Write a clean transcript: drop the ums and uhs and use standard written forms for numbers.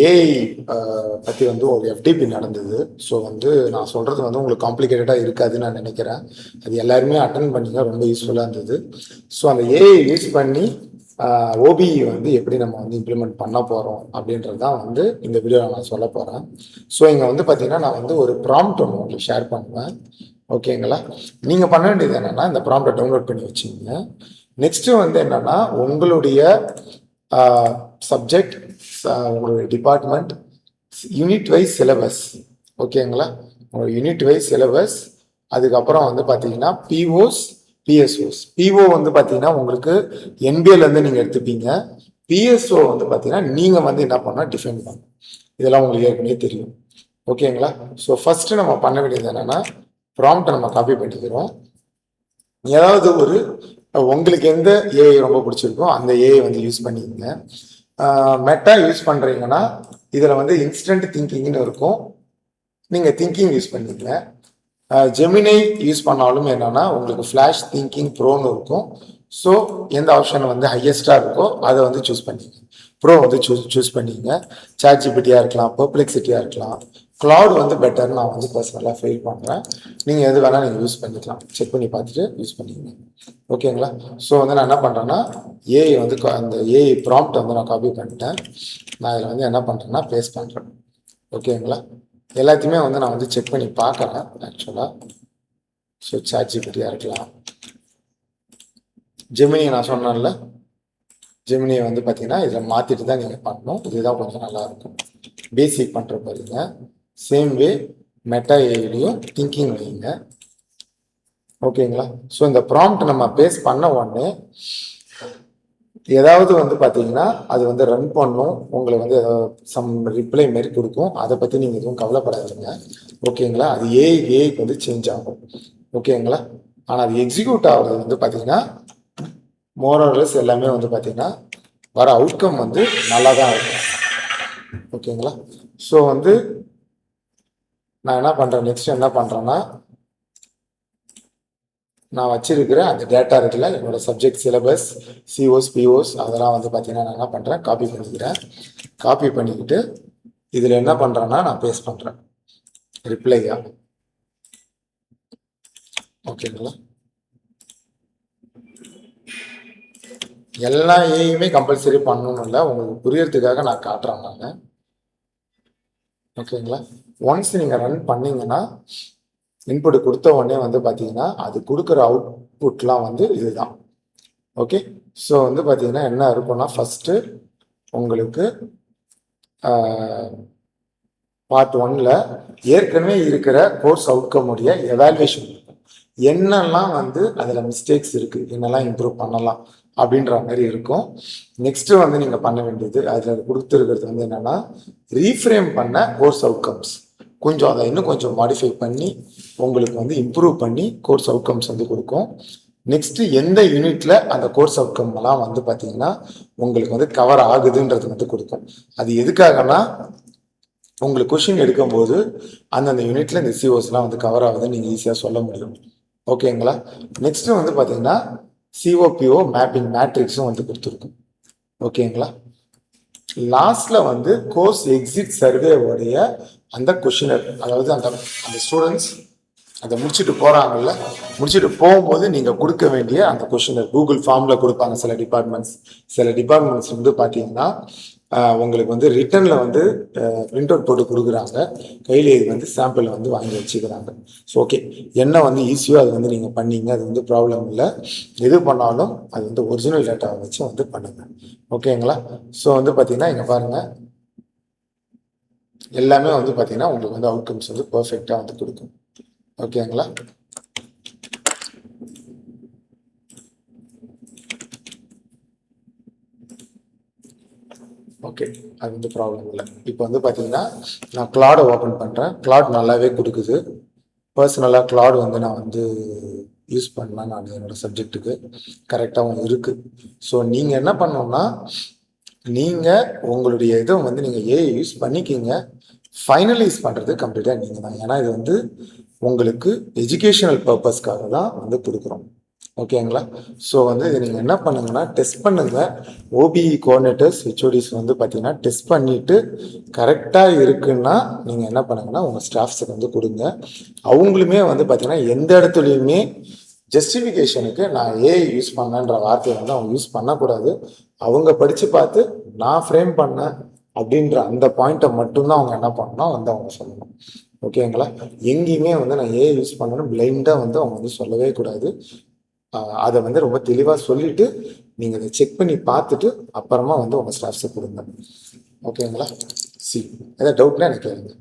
AI பற்றி வந்து ஒரு எஃப்டிபி நடந்தது. ஸோ வந்து நான் சொல்கிறது வந்து உங்களுக்கு காம்ப்ளிகேட்டடாக இருக்காதுன்னு நான் நினைக்கிறேன். அது எல்லாருமே அட்டன் பண்ணிங்க, ரொம்ப யூஸ்ஃபுல்லாக இருந்தது. ஸோ அந்த ஏஐ யூஸ் பண்ணி ஓபிஇ வந்து எப்படி நம்ம வந்து இம்ப்ளிமெண்ட் பண்ண போகிறோம் அப்படின்றது தான் வந்து இந்த வீடியோவில் நான் சொல்ல போகிறேன். ஸோ இங்கே வந்து பார்த்தீங்கன்னா நான் வந்து ஒரு ப்ராம்ப்ட் ஒன்று உங்களுக்கு ஷேர் பண்ணுவேன். ஓகேங்களா? நீங்கள் பண்ண வேண்டியது என்னென்னா இந்த ப்ராம்ப்டை டவுன்லோட் பண்ணி வச்சுங்க. நெக்ஸ்ட்டு வந்து என்னென்னா உங்களுடைய சப்ஜெக்ட், உங்களுடைய டிபார்ட்மெண்ட், யூனிட் வைஸ் சிலபஸ். ஓகேங்களா? உங்களோட யூனிட் வைஸ் சிலபஸ், அதுக்கப்புறம் வந்து பார்த்தீங்கன்னா பிஓஸ், பிஎஸ்ஓஸ். பிஓ வந்து பார்த்தீங்கன்னா உங்களுக்கு என்பிஏலேருந்து நீங்கள் எடுத்துப்பீங்க. பிஎஸ்ஓ வந்து பார்த்தீங்கன்னா நீங்கள் வந்து என்ன பண்ணால் டிஃபைன் பண்ணணும். இதெல்லாம் உங்களுக்கு ஏற்கனவே தெரியும். ஓகேங்களா? ஸோ ஃபஸ்ட்டு நம்ம பண்ண வேண்டியது என்னென்னா ப்ராம்ப்டை நம்ம காப்பி பண்ணிக்கிறோம். ஏதாவது ஒரு உங்களுக்கு எந்த ஏஐ ரொம்ப பிடிச்சிருக்கோ அந்த ஏஐ வந்து யூஸ் பண்ணிக்கோங்க. மெட்டா யூஸ் பண்ணுறீங்கன்னா இதில் வந்து இன்ஸ்டன்ட் திங்கிங்னு இருக்கும், நீங்கள் திங்கிங் யூஸ் பண்ணிக்கங்க. ஜெமினை யூஸ் பண்ணாலும் என்னென்னா உங்களுக்கு ஃப்ளாஷ் திங்கிங் ப்ரோன்னு இருக்கும். ஸோ எந்த ஆப்ஷன் வந்து ஹையஸ்டாக இருக்கோ அதை வந்து சூஸ் பண்ணிக்கங்க. ப்ரோ வந்து சூஸ் பண்ணிக்கங்க. சாட் ஜிபிடியாக இருக்கலாம், பெர்ப்ளெக்சிட்டியாக இருக்கலாம். கிளவுட் வந்து பெட்டர்னு நான் வந்து பர்சனலாக ஃபீல் பண்ணுறேன். நீங்கள் எது வேணால் நீங்கள் யூஸ் பண்ணிக்கலாம், செக் பண்ணி பார்த்துட்டு யூஸ் பண்ணிக்கங்க. ஓகேங்களா? ஸோ வந்து நான் என்ன பண்ணுறேன்னா ஏஐ வந்து அந்த ஏஐ ப்ராம்ப்ட் வந்து நான் காப்பி பண்ணிட்டேன். நான் இதில் வந்து என்ன பண்ணுறேன்னா பேஸ்ட் பண்ணுறேன். ஓகேங்களா? எல்லாத்தையுமே வந்து நான் வந்து செக் பண்ணி பார்க்குறேன் ஆக்சுவலாக. ஸோ சாட் ஜிபிடியாக இருக்கலாம், ஜெமினி நான் சொன்னேன்ல, ஜெமினியை வந்து பார்த்தீங்கன்னா இதில் மாற்றிட்டு தான் நீங்கள் பண்ணணும். இதுதான் கொஞ்சம் நல்லாயிருக்கும். பேசிக் பண்ணுற பாருங்க. சேம் வே மெட்டா ஏஐலையும் திங்கிங் வைங்க. ஓகேங்களா? ஸோ இந்த ப்ராம்ப்ட் நம்ம பேஸ்ட் பண்ண உடனே ஏதாவது வந்து பார்த்தீங்கன்னா அது வந்து ரன் பண்ணும், உங்களை வந்து ஏதாவது சம் ரிப்ளை மாரி கொடுக்கும். அதை பற்றி நீங்கள் எதுவும் கவலைப்படாதீங்க. ஓகேங்களா? அது ஏஐக்கு வந்து சேஞ்ச் ஆகும். ஓகேங்களா? ஆனால் அது எக்ஸிக்யூட் ஆகிறது வந்து பார்த்தீங்கன்னா மோரலஸ் எல்லாமே வந்து பார்த்தீங்கன்னா வர அவுட்கம் வந்து நல்லா தான் இருக்கும். ஓகேங்களா? ஸோ வந்து நான் என்ன பண்ணுறேன், நெக்ஸ்ட் என்ன பண்ணுறேன்னா நான் வச்சிருக்கிற அந்த டேட்டா இருக்குல்ல, என்னோட சப்ஜெக்ட் சிலபஸ், சிஓஸ், பிஓஸ், அதெல்லாம் வந்து பார்த்தீங்கன்னா நான் என்ன பண்ணுறேன், காப்பி பண்ணிக்கிறேன். காப்பி பண்ணிக்கிட்டு இதில் என்ன பண்ணுறேன்னா நான் பேஸ்ட் பண்ணுறேன் ரிப்ளையா. ஓகேங்களா? எல்லா ஏயுமே கம்பல்சரி பண்ணணும் இல்லை, உங்களுக்கு புரியறதுக்காக நான் காட்டுறேன் நான். ஓகேங்களா? ஒன்ஸ் நீங்கள் ரன் பண்ணீங்கன்னா இன்புட் கொடுத்த உடனே வந்து பார்த்தீங்கன்னா அது கொடுக்குற அவுட்புட்லாம் வந்து இதுதான். ஓகே? ஸோ வந்து பார்த்தீங்கன்னா என்ன இருக்கும்னா ஃபஸ்ட்டு உங்களுக்கு பார்ட் 1ல் ஏற்கனவே இருக்கிற கோர்ஸ் அவுட்கமுடைய எவாலுவேஷன் இருக்கும். என்னெல்லாம் வந்து அதில் மிஸ்டேக்ஸ் இருக்குது, என்னெல்லாம் இம்ப்ரூவ் பண்ணலாம் அப்படின்ற மாதிரி இருக்கும். நெக்ஸ்ட்டு வந்து நீங்கள் பண்ண வேண்டியது அதில் கொடுத்துருக்கிறது வந்து என்னென்னா ரீஃப்ரேம் பண்ண கோர்ஸ் அவுட்கம்ஸ். கொஞ்சம் அதை இன்னும் கொஞ்சம் மாடிஃபை பண்ணி உங்களுக்கு வந்து இம்ப்ரூவ் பண்ணி கோர்ஸ் அவுட்கம்ஸ் வந்து கொடுக்கும். நெக்ஸ்ட்டு எந்த யூனிட்டில் அந்த கோர்ஸ் அவுட்கம்லாம் வந்து பார்த்தீங்கன்னா உங்களுக்கு வந்து கவர் ஆகுதுன்றது வந்து கொடுக்கும். அது எதுக்காகனா உங்களுக்கு கொஷின் எடுக்கும்போது அந்தந்த யூனிட்டில் இந்த சிஓஸ்லாம் வந்து கவர் ஆகுதுன்னு நீங்கள் ஈஸியாக சொல்ல முடியும். ஓகேங்களா? நெக்ஸ்ட்டு வந்து பார்த்தீங்கன்னா சிஓபிஓ மேப்பிங் மேட்ரிக்ஸும் வந்து கொடுத்துருக்கும். ஓகேங்களா? லாஸ்ட்ல வந்து கோர்ஸ் எக்ஸிட் சர்வேவுடைய அந்த கொஷினர், அதாவது அந்த ஸ்டூடெண்ட்ஸ் அதை முடிச்சுட்டு போகிறாங்கல்ல, முடிச்சுட்டு போகும்போது நீங்கள் கொடுக்க வேண்டிய அந்த கொஷினர் கூகுள் ஃபார்மில் கொடுப்பாங்க. சில டிபார்ட்மெண்ட்ஸ் வந்து பார்த்தீங்கன்னா உங்களுக்கு வந்து ரிட்டனில் வந்து பிரிண்ட் அவுட் போட்டு கொடுக்குறாங்க, கையில் இது வந்து சாம்பிள் வந்து வாங்கி வச்சுக்கிறாங்க. ஸோ ஓகே, என்ன வந்து ஈஸியோ அது வந்து நீங்கள் பண்ணீங்க, அது வந்து ப்ராப்ளம் இல்லை. எது பண்ணாலும் அது வந்து ஒரிஜினல் டேட்டாவை வச்சு வந்து பண்ணுங்க. ஓகேங்களா? ஸோ வந்து பார்த்தீங்கன்னா இங்கே பாருங்கள், எல்லாமே வந்து பார்த்தீங்கன்னா உங்களுக்கு வந்து அவுட்கம்ஸ் வந்து பர்ஃபெக்டாக வந்து கொடுக்கும். ஓகேங்களா? ஓகே, அது வந்து ப்ராப்ளம் இல்லை. இப்போ வந்து பார்த்தீங்கன்னா நான் கிளாடை ஓப்பன் பண்ணுறேன். கிளாட் நல்லாவே கொடுக்குது. பர்சனலாக கிளாட் வந்து நான் வந்து யூஸ் பண்ணேன், நான் என்னோடய சப்ஜெக்ட்டுக்கு கரெக்டாகவும் இருக்குது. ஸோ நீங்கள் என்ன பண்ணணும்னா நீங்கள் உங்களுடைய இதை வந்து நீங்கள் ஏஐ யூஸ் பண்ணிக்கிங்க. ஃபைனலைஸ் பண்ணுறது கம்ப்ளீட்டாக நீங்கள் தான். ஏன்னா இது வந்து உங்களுக்கு எஜுகேஷனல் பர்பஸ்க்காக தான் வந்து கொடுக்குறோம். ஓகேங்களா? ஸோ வந்து இதை நீங்கள் என்ன பண்ணுங்கன்னா டெஸ்ட் பண்ணுங்கள். ஓபிஇ கோஆர்டினேட்டர்ஸ் ஹெச்ஓடிஸ் வந்து பார்த்தீங்கன்னா டெஸ்ட் பண்ணிவிட்டு கரெக்டாக இருக்குன்னா நீங்கள் என்ன பண்ணுங்கன்னா உங்கள் ஸ்டாஃப்ஸுக்கு வந்து கொடுங்க. அவங்களுமே வந்து பார்த்தீங்கன்னா எந்த இடத்துலையுமே ஜஸ்டிஃபிகேஷனுக்கு நான் ஏஐ யூஸ் பண்ணேன்ற வார்த்தையை வந்து அவங்க யூஸ் பண்ணக்கூடாது. அவங்க படித்து பார்த்து நான் ஃப்ரேம் பண்ணேன் அப்படின்ற அந்த பாயிண்ட்டை மட்டும்தான் அவங்க என்ன பண்ணணும் வந்து அவங்க சொல்லணும். ஓகேங்களா? எங்கேயுமே வந்து நான் ஏஐ யூஸ் பண்ணணும் பிளைண்டாக வந்து அவங்க வந்து சொல்லவே கூடாது. அதை வந்து ரொம்ப தெளிவாக சொல்லிவிட்டு நீங்கள் அதை செக் பண்ணி பார்த்துட்டு அப்புறமா வந்து உங்கள் ஸ்டாஃப்ஸை கொடுங்க. ஓகேங்களா? சி எதாவது டவுட்னா எனக்கு கேளுங்க.